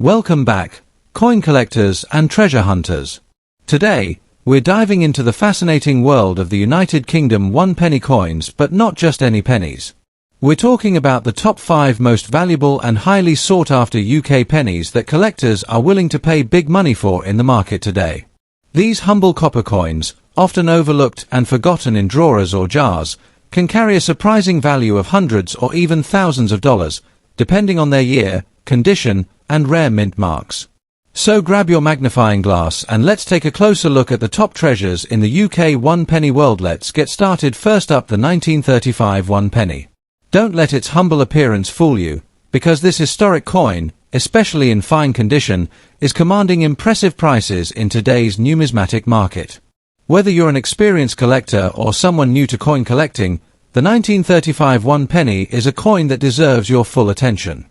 Welcome back, coin collectors and treasure hunters. Today, we're diving into the fascinating world of the United Kingdom 1 penny coins, but not just any pennies. We're talking about the top 5 most valuable and highly sought-after UK pennies that collectors are willing to pay big money for in the market today. These humble copper coins, often overlooked and forgotten in drawers or jars, can carry a surprising value of hundreds or even thousands of dollars, depending on their year, condition, and rare mint marks. So grab your magnifying glass and let's take a closer look at the top treasures in the UK 1 penny world. Let's get started. First up, the 1935 1 penny. Don't let its humble appearance fool you, because this historic coin, especially in fine condition, is commanding impressive prices in today's numismatic market. Whether you're an experienced collector or someone new to coin collecting, the 1935 1 penny is a coin that deserves your full attention.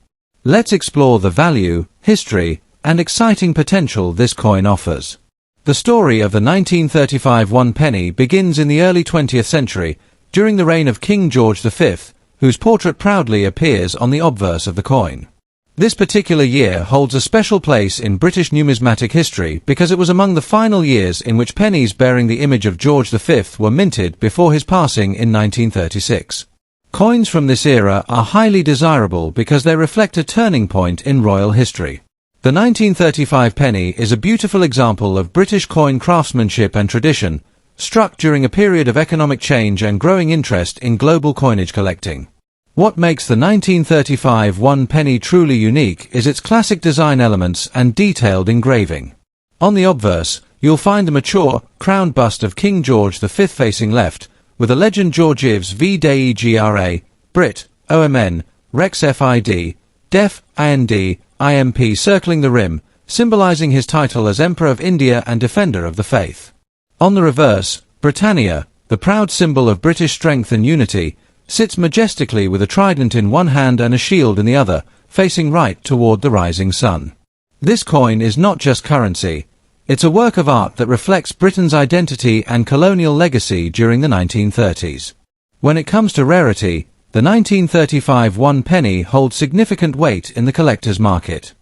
Let's explore the value, history, and exciting potential this coin offers. The story of the 1935 1 penny begins in the early 20th century, during the reign of King George V, whose portrait proudly appears on the obverse of the coin. This particular year holds a special place in British numismatic history because it was among the final years in which pennies bearing the image of George V were minted before his passing in 1936. Coins from this era are highly desirable because they reflect a turning point in royal history. The 1935 penny is a beautiful example of British coin craftsmanship and tradition, struck during a period of economic change and growing interest in global coinage collecting. What makes the 1935 1 penny truly unique is its classic design elements and detailed engraving. On the obverse, you'll find a mature, crowned bust of King George V facing left, with a legend Georgievs V Dei Gra, Brit, OMN, Rex Fid, Def, IND, IMP circling the rim, symbolizing his title as Emperor of India and Defender of the Faith. On the reverse, Britannia, the proud symbol of British strength and unity, sits majestically with a trident in one hand and a shield in the other, facing right toward the rising sun. This coin is not just currency, it's a work of art that reflects Britain's identity and colonial legacy during the 1930s. When it comes to rarity, the 1935 1 penny holds significant weight in the collector's market.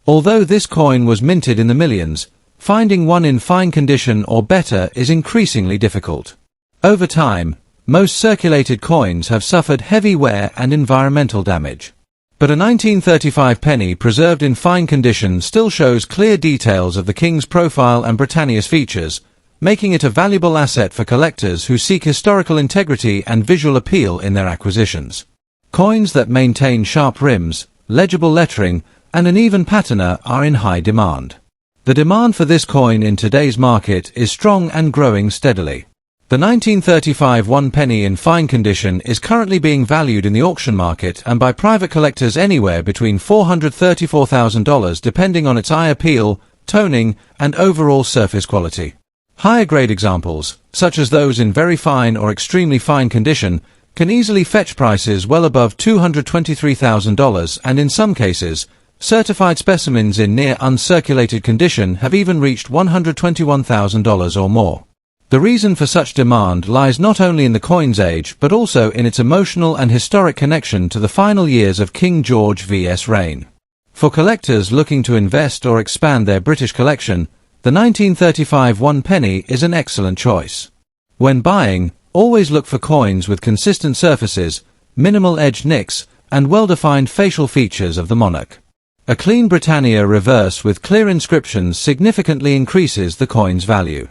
Although this coin was minted in the millions, finding one in fine condition or better is increasingly difficult. Over time, most circulated coins have suffered heavy wear and environmental damage. But a 1935 penny preserved in fine condition still shows clear details of the king's profile and Britannia's features, making it a valuable asset for collectors who seek historical integrity and visual appeal in their acquisitions. Coins that maintain sharp rims, legible lettering, and an even patina are in high demand. The demand for this coin in today's market is strong and growing steadily. The 1935 1 penny in fine condition is currently being valued in the auction market and by private collectors anywhere between $434,000 depending on its eye appeal, toning, and overall surface quality. Higher grade examples, such as those in very fine or extremely fine condition, can easily fetch prices well above $223,000 and in some cases, certified specimens in near uncirculated condition have even reached $121,000 or more. The reason for such demand lies not only in the coin's age but also in its emotional and historic connection to the final years of King George V's reign. For collectors looking to invest or expand their British collection, the 1935 1 penny is an excellent choice. When buying, always look for coins with consistent surfaces, minimal edge nicks, and well-defined facial features of the monarch. A clean Britannia reverse with clear inscriptions significantly increases the coin's value.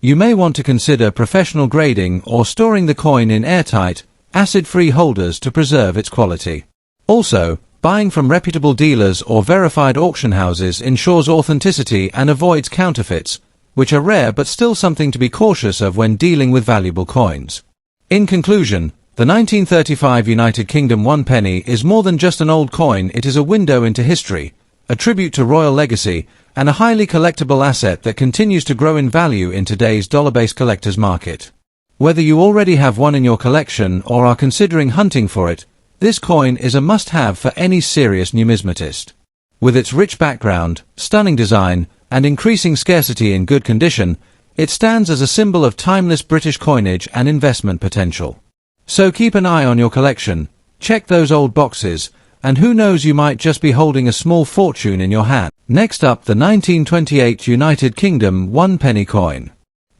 You may want to consider professional grading or storing the coin in airtight, acid-free holders to preserve its quality. Also, buying from reputable dealers or verified auction houses ensures authenticity and avoids counterfeits, which are rare but still something to be cautious of when dealing with valuable coins. In conclusion, the 1935 United Kingdom 1 penny is more than just an old coin. It is a window into history, a tribute to royal legacy, and a highly collectible asset that continues to grow in value in today's dollar-based collector's market. Whether you already have one in your collection or are considering hunting for it, this coin is a must-have for any serious numismatist. With its rich background, stunning design, and increasing scarcity in good condition, it stands as a symbol of timeless British coinage and investment potential. So keep an eye on your collection, check those old boxes, and who knows, you might just be holding a small fortune in your hand. Next up, the 1928 United Kingdom 1 penny coin.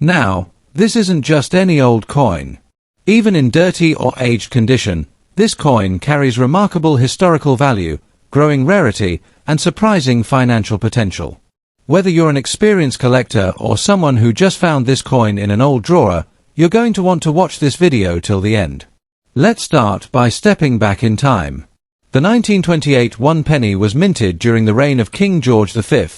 Now, this isn't just any old coin. Even in dirty or aged condition, this coin carries remarkable historical value, growing rarity, and surprising financial potential. Whether you're an experienced collector or someone who just found this coin in an old drawer, you're going to want to watch this video till the end. Let's start by stepping back in time. The 1928 1 penny was minted during the reign of King George V,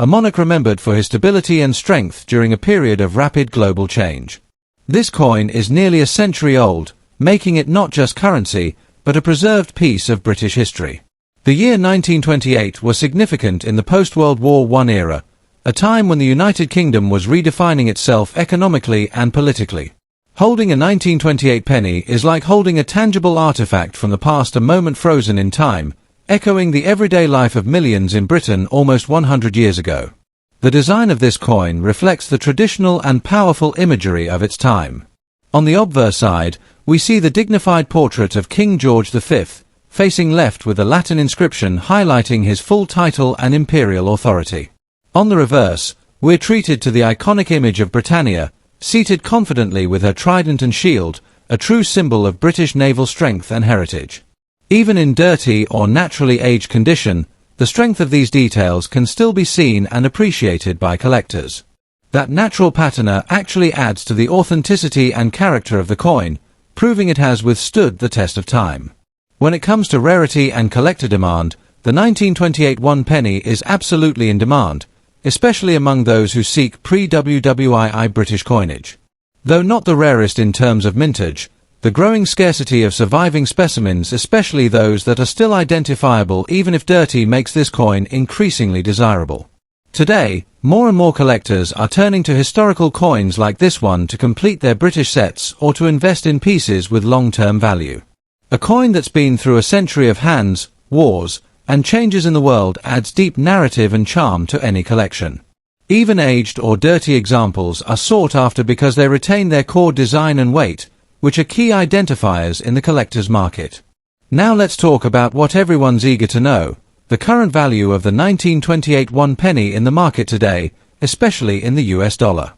a monarch remembered for his stability and strength during a period of rapid global change. This coin is nearly a century old, making it not just currency, but a preserved piece of British history. The year 1928 was significant in the post-World War I era, a time when the United Kingdom was redefining itself economically and politically. Holding a 1928 penny is like holding a tangible artifact from the past, a moment frozen in time, echoing the everyday life of millions in Britain almost 100 years ago. The design of this coin reflects the traditional and powerful imagery of its time. On the obverse side, we see the dignified portrait of King George V, facing left with a Latin inscription highlighting his full title and imperial authority. On the reverse, we're treated to the iconic image of Britannia, seated confidently with her trident and shield, a true symbol of British naval strength and heritage. Even in dirty or naturally aged condition, the strength of these details can still be seen and appreciated by collectors. That natural patina actually adds to the authenticity and character of the coin, proving it has withstood the test of time. When it comes to rarity and collector demand, the 1928 1 penny is absolutely in demand, especially among those who seek pre-WWII British coinage. Though not the rarest in terms of mintage, the growing scarcity of surviving specimens, especially those that are still identifiable even if dirty, makes this coin increasingly desirable. Today, more and more collectors are turning to historical coins like this one to complete their British sets or to invest in pieces with long-term value. A coin that's been through a century of hands, wars, and changes in the world adds deep narrative and charm to any collection. Even aged or dirty examples are sought after because they retain their core design and weight, which are key identifiers in the collector's market. Now let's talk about what everyone's eager to know, the current value of the 1928 1 penny in the market today, especially in the US dollar.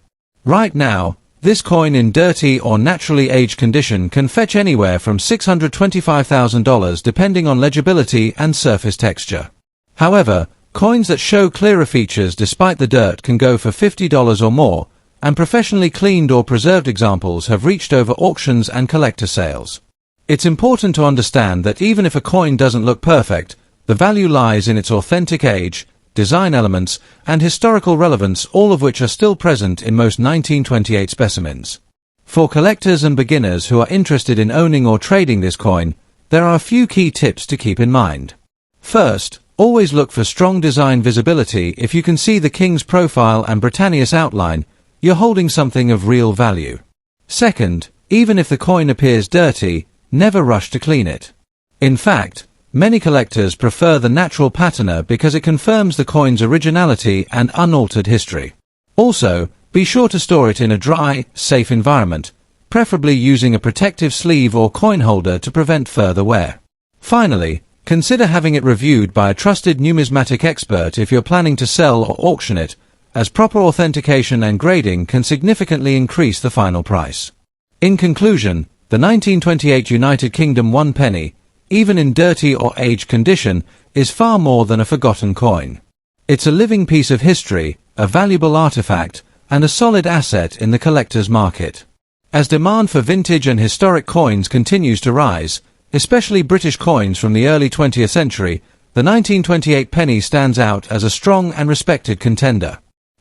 Right now, this coin in dirty or naturally aged condition can fetch anywhere from $625,000 depending on legibility and surface texture. However, coins that show clearer features despite the dirt can go for $50 or more, and professionally cleaned or preserved examples have reached over auctions and collector sales. It's important to understand that even if a coin doesn't look perfect, the value lies in its authentic age, design elements, and historical relevance, all of which are still present in most 1928 specimens. For collectors and beginners who are interested in owning or trading this coin, there are a few key tips to keep in mind. First, always look for strong design visibility. If you can see the King's profile and Britannia's outline, you're holding something of real value. Second, even if the coin appears dirty, never rush to clean it. In fact, many collectors prefer the natural patina because it confirms the coin's originality and unaltered history. Also, be sure to store it in a dry, safe environment, preferably using a protective sleeve or coin holder to prevent further wear. Finally, consider having it reviewed by a trusted numismatic expert if you're planning to sell or auction it, as proper authentication and grading can significantly increase the final price. In conclusion, the 1928 United Kingdom 1 penny, even in dirty or aged condition, is far more than a forgotten coin. It's a living piece of history, a valuable artifact, and a solid asset in the collector's market. As demand for vintage and historic coins continues to rise, especially British coins from the early 20th century, the 1928 penny stands out as a strong and respected contender.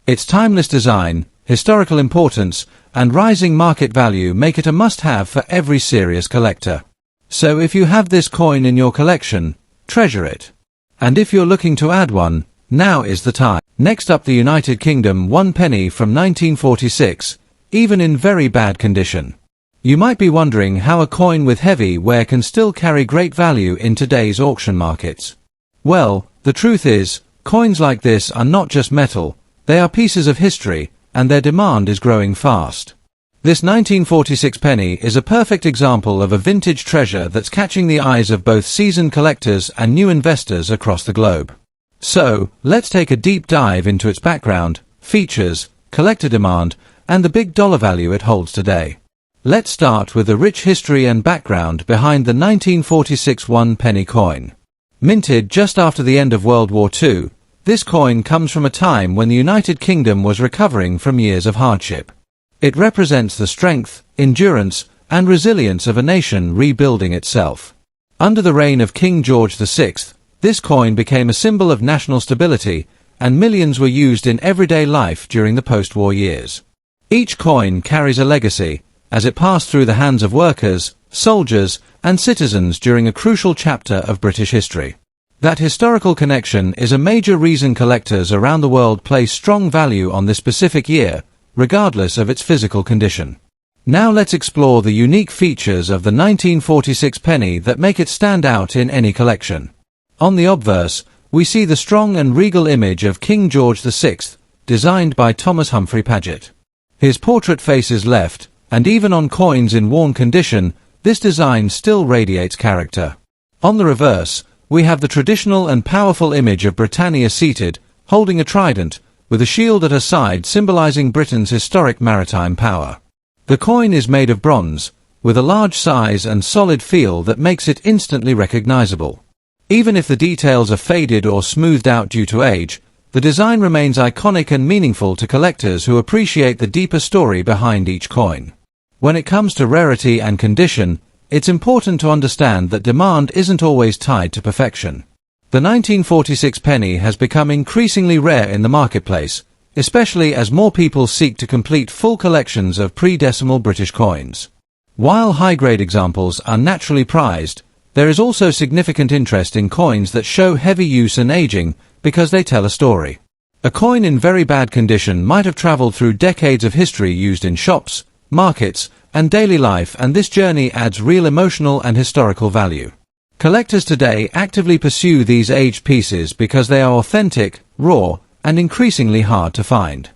Its timeless design, historical importance, and rising market value make it a must-have for every serious collector. So if you have this coin in your collection, treasure it. And if you're looking to add one, now is the time. Next up, the United Kingdom 1 penny from 1946, even in very bad condition. You might be wondering how a coin with heavy wear can still carry great value in today's auction markets. Well, the truth is, coins like this are not just metal, they are pieces of history, and their demand is growing fast. This 1946 penny is a perfect example of a vintage treasure that's catching the eyes of both seasoned collectors and new investors across the globe. So, let's take a deep dive into its background, features, collector demand, and the big dollar value it holds today. Let's start with the rich history and background behind the 1946 one-penny coin. Minted just after the end of World War II, this coin comes from a time when the United Kingdom was recovering from years of hardship. It represents the strength, endurance, and resilience of a nation rebuilding itself. Under the reign of King George VI, this coin became a symbol of national stability, and millions were used in everyday life during the post-war years. Each coin carries a legacy, as it passed through the hands of workers, soldiers, and citizens during a crucial chapter of British history. That historical connection is a major reason collectors around the world place strong value on this specific year, regardless of its physical condition. Now let's explore the unique features of the 1946 penny that make it stand out in any collection. On the obverse, we see the strong and regal image of King George VI, designed by Thomas Humphrey Paget. His portrait faces left, and even on coins in worn condition, this design still radiates character. On the reverse, we have the traditional and powerful image of Britannia seated, holding a trident, with a shield at her side symbolizing Britain's historic maritime power. The coin is made of bronze, with a large size and solid feel that makes it instantly recognizable. Even if the details are faded or smoothed out due to age, the design remains iconic and meaningful to collectors who appreciate the deeper story behind each coin. When it comes to rarity and condition, it's important to understand that demand isn't always tied to perfection. The 1946 penny has become increasingly rare in the marketplace, especially as more people seek to complete full collections of pre-decimal British coins. While high-grade examples are naturally prized, there is also significant interest in coins that show heavy use and aging because they tell a story. A coin in very bad condition might have traveled through decades of history used in shops, markets, and daily life, and this journey adds real emotional and historical value. Collectors today actively pursue these aged pieces because they are authentic, raw, and increasingly hard to find.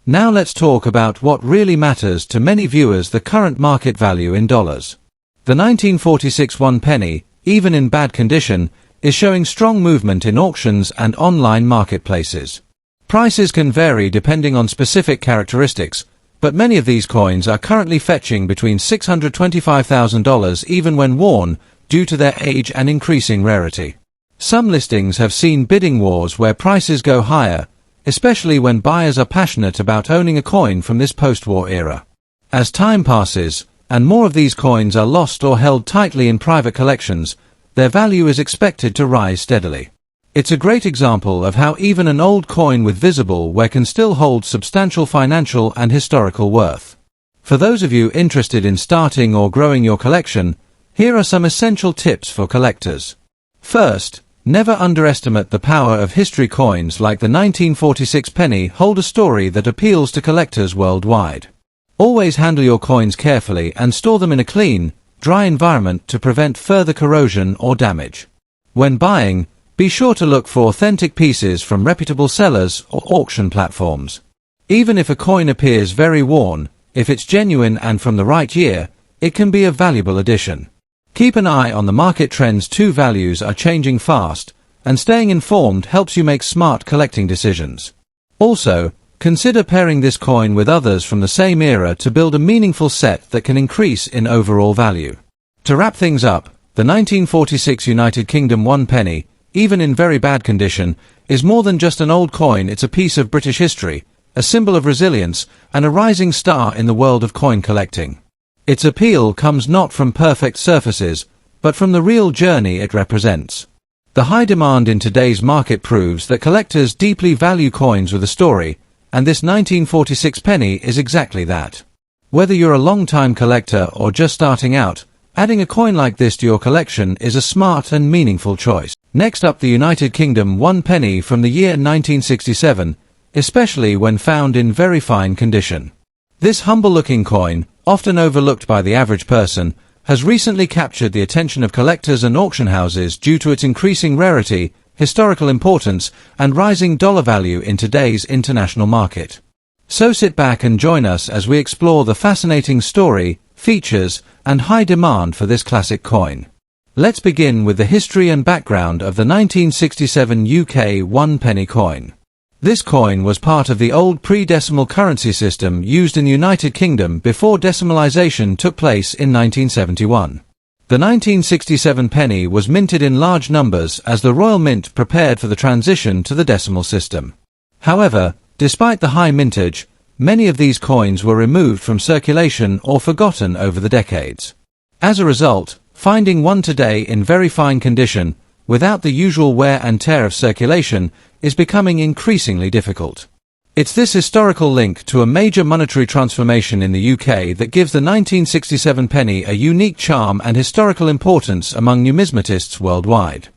Now let's talk about what really matters to many viewers: the current market value in dollars. The 1946 one penny, even in bad condition, is showing strong movement in auctions and online marketplaces. Prices can vary depending on specific characteristics, but many of these coins are currently fetching between $625,000 even when worn, due to their age and increasing rarity. Some listings have seen bidding wars where prices go higher, especially when buyers are passionate about owning a coin from this post-war era. As time passes, and more of these coins are lost or held tightly in private collections, their value is expected to rise steadily. It's a great example of how even an old coin with visible wear can still hold substantial financial and historical worth. For those of you interested in starting or growing your collection, here are some essential tips for collectors. First, never underestimate the power of history. Coins like the 1946 penny hold a story that appeals to collectors worldwide. Always handle your coins carefully and store them in a clean, dry environment to prevent further corrosion or damage. When buying, be sure to look for authentic pieces from reputable sellers or auction platforms. Even if a coin appears very worn, if it's genuine and from the right year, it can be a valuable addition. Keep an eye on the market trends too. Values are changing fast, and staying informed helps you make smart collecting decisions. Also, consider pairing this coin with others from the same era to build a meaningful set that can increase in overall value. To wrap things up, the 1946 United Kingdom one penny, even in very bad condition, is more than just an old coin. It's a piece of British history, a symbol of resilience, and a rising star in the world of coin collecting. Its appeal comes not from perfect surfaces, but from the real journey it represents. The high demand in today's market proves that collectors deeply value coins with a story, and this 1946 penny is exactly that. Whether you're a long-time collector or just starting out, adding a coin like this to your collection is a smart and meaningful choice. Next up, the United Kingdom one penny from the year 1967, especially when found in very fine condition. This humble-looking coin, often overlooked by the average person, has recently captured the attention of collectors and auction houses due to its increasing rarity, historical importance, and rising dollar value in today's international market. So sit back and join us as we explore the fascinating story, features, and high demand for this classic coin. Let's begin with the history and background of the 1967 UK 1 penny coin. This coin was part of the old pre-decimal currency system used in the United Kingdom before decimalisation took place in 1971. The 1967 penny was minted in large numbers as the Royal Mint prepared for the transition to the decimal system. However, despite the high mintage, many of these coins were removed from circulation or forgotten over the decades. As a result, finding one today in very fine condition, without the usual wear and tear of circulation, is becoming increasingly difficult. It's this historical link to a major monetary transformation in the UK that gives the 1967 penny a unique charm and historical importance among numismatists worldwide.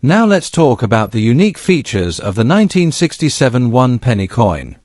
Now let's talk about the unique features of the 1967 1 penny coin.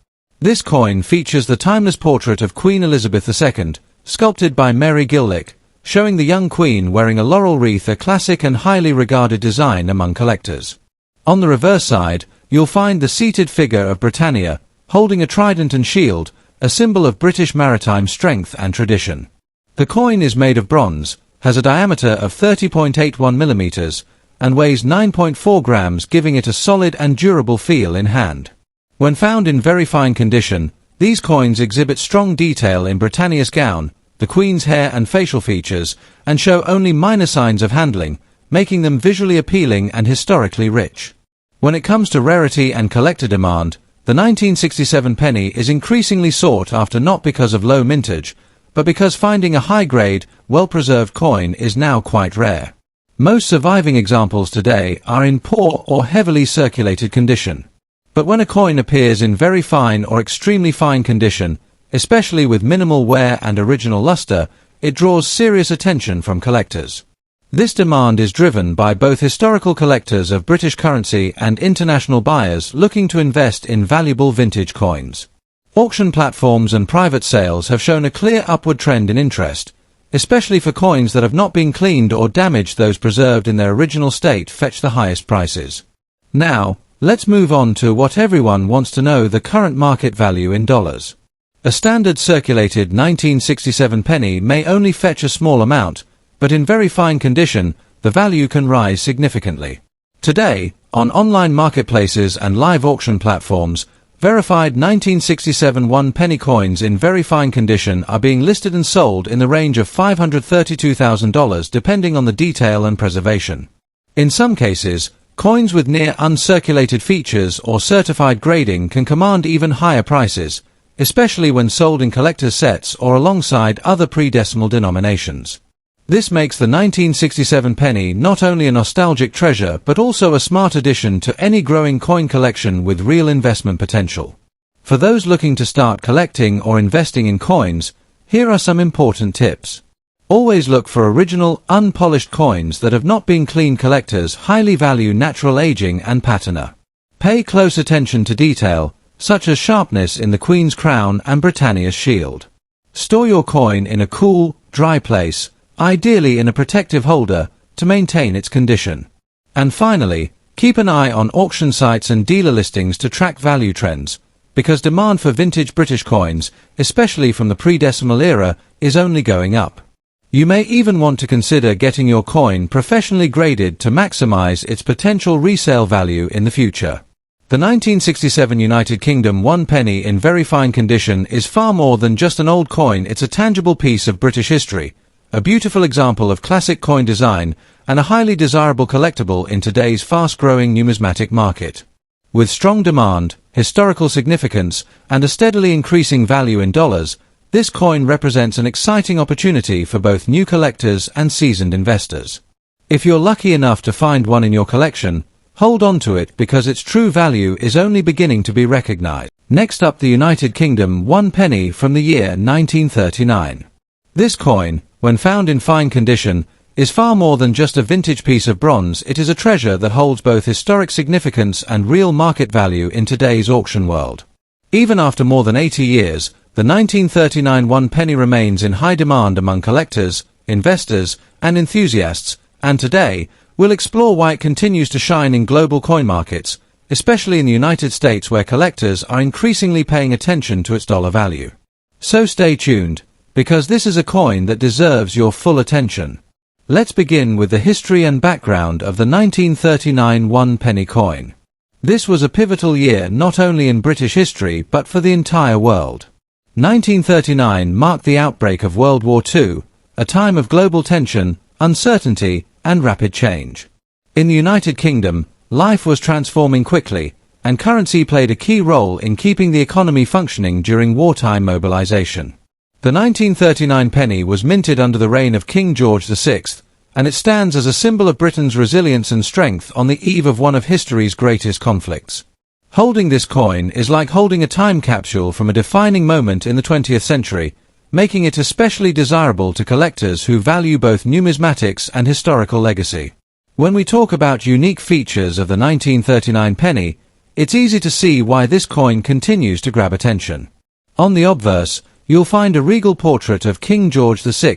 This coin features the timeless portrait of Queen Elizabeth II, sculpted by Mary Gillick, showing the young Queen wearing a laurel wreath, a classic and highly regarded design among collectors. On the reverse side, you'll find the seated figure of Britannia, holding a trident and shield, a symbol of British maritime strength and tradition. The coin is made of bronze, has a diameter of 30.81 millimeters, and weighs 9.4 grams, giving it a solid and durable feel in hand. When found in very fine condition, these coins exhibit strong detail in Britannia's gown, the Queen's hair and facial features, and show only minor signs of handling, making them visually appealing and historically rich. When it comes to rarity and collector demand, the 1967 penny is increasingly sought after, not because of low mintage, but because finding a high-grade, well-preserved coin is now quite rare. Most surviving examples today are in poor or heavily circulated condition. But when a coin appears in very fine or extremely fine condition, especially with minimal wear and original luster, it draws serious attention from collectors. This demand is driven by both historical collectors of British currency and international buyers looking to invest in valuable vintage coins. Auction platforms and private sales have shown a clear upward trend in interest, especially for coins that have not been cleaned or damaged. Those preserved in their original state fetch the highest prices. Now, let's move on to what everyone wants to know: the current market value in dollars. A standard circulated 1967 penny may only fetch a small amount, but in very fine condition, the value can rise significantly. Today, on online marketplaces and live auction platforms, verified 1967 1 penny coins in very fine condition are being listed and sold in the range of $532,000 depending on the detail and preservation. In some cases, coins with near uncirculated features or certified grading can command even higher prices, especially when sold in collector's sets or alongside other pre-decimal denominations. This makes the 1967 penny not only a nostalgic treasure but also a smart addition to any growing coin collection with real investment potential. For those looking to start collecting or investing in coins, here are some important tips. Always look for original, unpolished coins that have not been cleaned. Collectors highly value natural aging and patina. Pay close attention to detail, such as sharpness in the Queen's crown and Britannia's shield. Store your coin in a cool, dry place, ideally in a protective holder, to maintain its condition. And finally, keep an eye on auction sites and dealer listings to track value trends, because demand for vintage British coins, especially from the pre-decimal era, is only going up. You may even want to consider getting your coin professionally graded to maximize its potential resale value in the future. The 1967 United Kingdom 1 penny in very fine condition is far more than just an old coin. It's a tangible piece of British history, a beautiful example of classic coin design, and a highly desirable collectible in today's fast-growing numismatic market. With strong demand, historical significance, and a steadily increasing value in dollars, this coin represents an exciting opportunity for both new collectors and seasoned investors. If you're lucky enough to find one in your collection, hold on to it because its true value is only beginning to be recognized. Next up, the United Kingdom 1 penny from the year 1939. This coin, when found in fine condition, is far more than just a vintage piece of bronze. It is a treasure that holds both historic significance and real market value in today's auction world. Even after more than 80 years, the 1939 1 penny remains in high demand among collectors, investors, and enthusiasts, and today, we'll explore why it continues to shine in global coin markets, especially in the United States where collectors are increasingly paying attention to its dollar value. So stay tuned, because this is a coin that deserves your full attention. Let's begin with the history and background of the 1939 one-penny coin. This was a pivotal year not only in British history but for the entire world. 1939 marked the outbreak of World War II, a time of global tension, uncertainty, and rapid change. In the United Kingdom, life was transforming quickly, and currency played a key role in keeping the economy functioning during wartime mobilization. The 1939 penny was minted under the reign of King George VI, and it stands as a symbol of Britain's resilience and strength on the eve of one of history's greatest conflicts. Holding this coin is like holding a time capsule from a defining moment in the 20th century, making it especially desirable to collectors who value both numismatics and historical legacy. When we talk about unique features of the 1939 penny, it's easy to see why this coin continues to grab attention. On the obverse, you'll find a regal portrait of King George VI,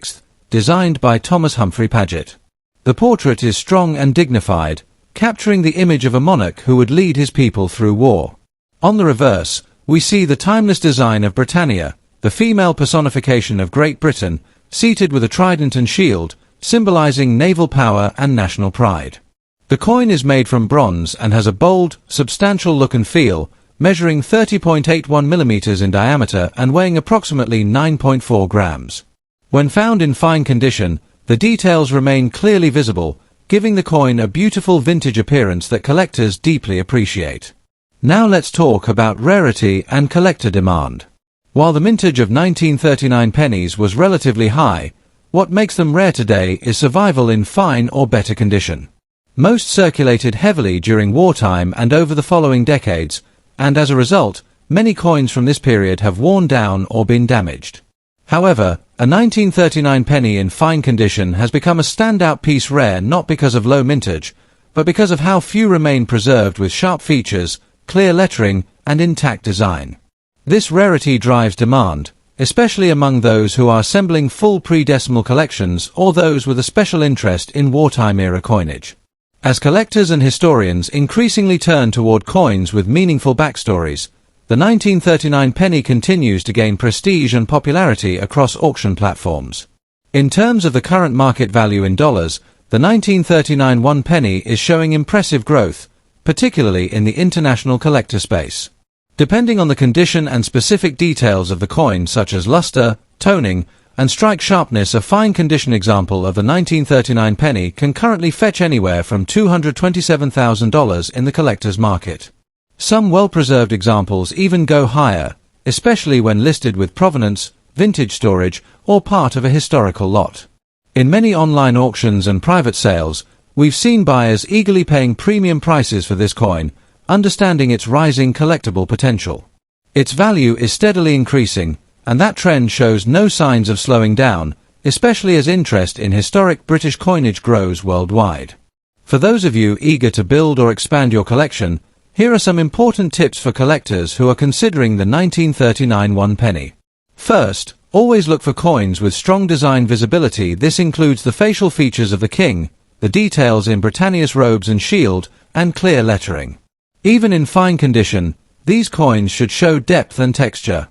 designed by Thomas Humphrey Paget. The portrait is strong and dignified, capturing the image of a monarch who would lead his people through war. On the reverse, we see the timeless design of Britannia, the female personification of Great Britain, seated with a trident and shield, symbolizing naval power and national pride. The coin is made from bronze and has a bold, substantial look and feel, measuring 30.81 mm in diameter and weighing approximately 9.4 grams. When found in fine condition, the details remain clearly visible, giving the coin a beautiful vintage appearance that collectors deeply appreciate. Now let's talk about rarity and collector demand. While the mintage of 1939 pennies was relatively high, what makes them rare today is survival in fine or better condition. Most circulated heavily during wartime and over the following decades, and as a result, many coins from this period have worn down or been damaged. However, a 1939 penny in fine condition has become a standout piece, rare not because of low mintage, but because of how few remain preserved with sharp features, clear lettering, and intact design. This rarity drives demand, especially among those who are assembling full pre-decimal collections or those with a special interest in wartime-era coinage. As collectors and historians increasingly turn toward coins with meaningful backstories, the 1939 penny continues to gain prestige and popularity across auction platforms. In terms of the current market value in dollars, the 1939 one penny is showing impressive growth, particularly in the international collector space. Depending on the condition and specific details of the coin such as luster, toning, and strike sharpness, a fine condition example of the 1939 penny can currently fetch anywhere from $227,000 in the collector's market. Some well-preserved examples even go higher, especially when listed with provenance, vintage storage, or part of a historical lot. In many online auctions and private sales, we've seen buyers eagerly paying premium prices for this coin, understanding its rising collectible potential. Its value is steadily increasing, and that trend shows no signs of slowing down, especially as interest in historic British coinage grows worldwide. For those of you eager to build or expand your collection, here are some important tips for collectors who are considering the 1939 one penny. First, always look for coins with strong design visibility. This includes the facial features of the king, the details in Britannia's robes and shield, and clear lettering. Even in fine condition, these coins should show depth and texture.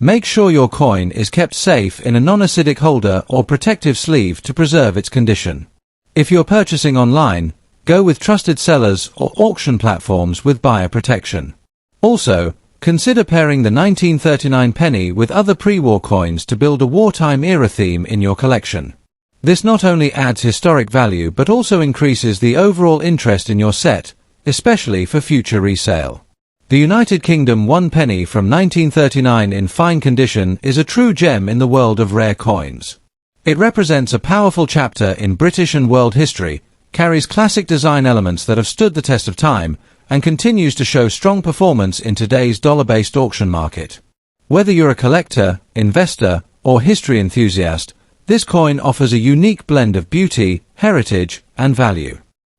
Make sure your coin is kept safe in a non-acidic holder or protective sleeve to preserve its condition. If you're purchasing online, go with trusted sellers or auction platforms with buyer protection. Also, consider pairing the 1939 penny with other pre-war coins to build a wartime-era theme in your collection. This not only adds historic value but also increases the overall interest in your set, especially for future resale. The United Kingdom one penny from 1939 in fine condition is a true gem in the world of rare coins. It represents a powerful chapter in British and world history, carries classic design elements that have stood the test of time, and continues to show strong performance in today's dollar-based auction market. Whether you're a collector, investor, or history enthusiast, this coin offers a unique blend of beauty, heritage, and value.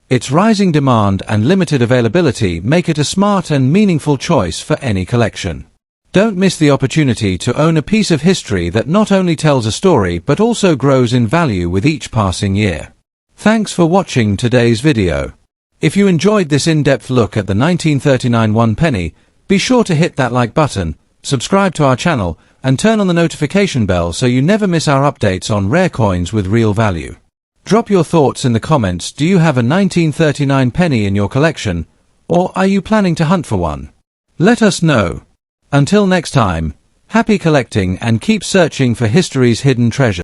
Its rising demand and limited availability make it a smart and meaningful choice for any collection. Don't miss the opportunity to own a piece of history that not only tells a story but also grows in value with each passing year. Thanks for watching today's video. If you enjoyed this in-depth look at the 1939 one penny, be sure to hit that like button, subscribe to our channel, and turn on the notification bell so you never miss our updates on rare coins with real value. Drop your thoughts in the comments. Do you have a 1939 penny in your collection, or are you planning to hunt for one? Let us know. Until next time, happy collecting and keep searching for history's hidden treasure.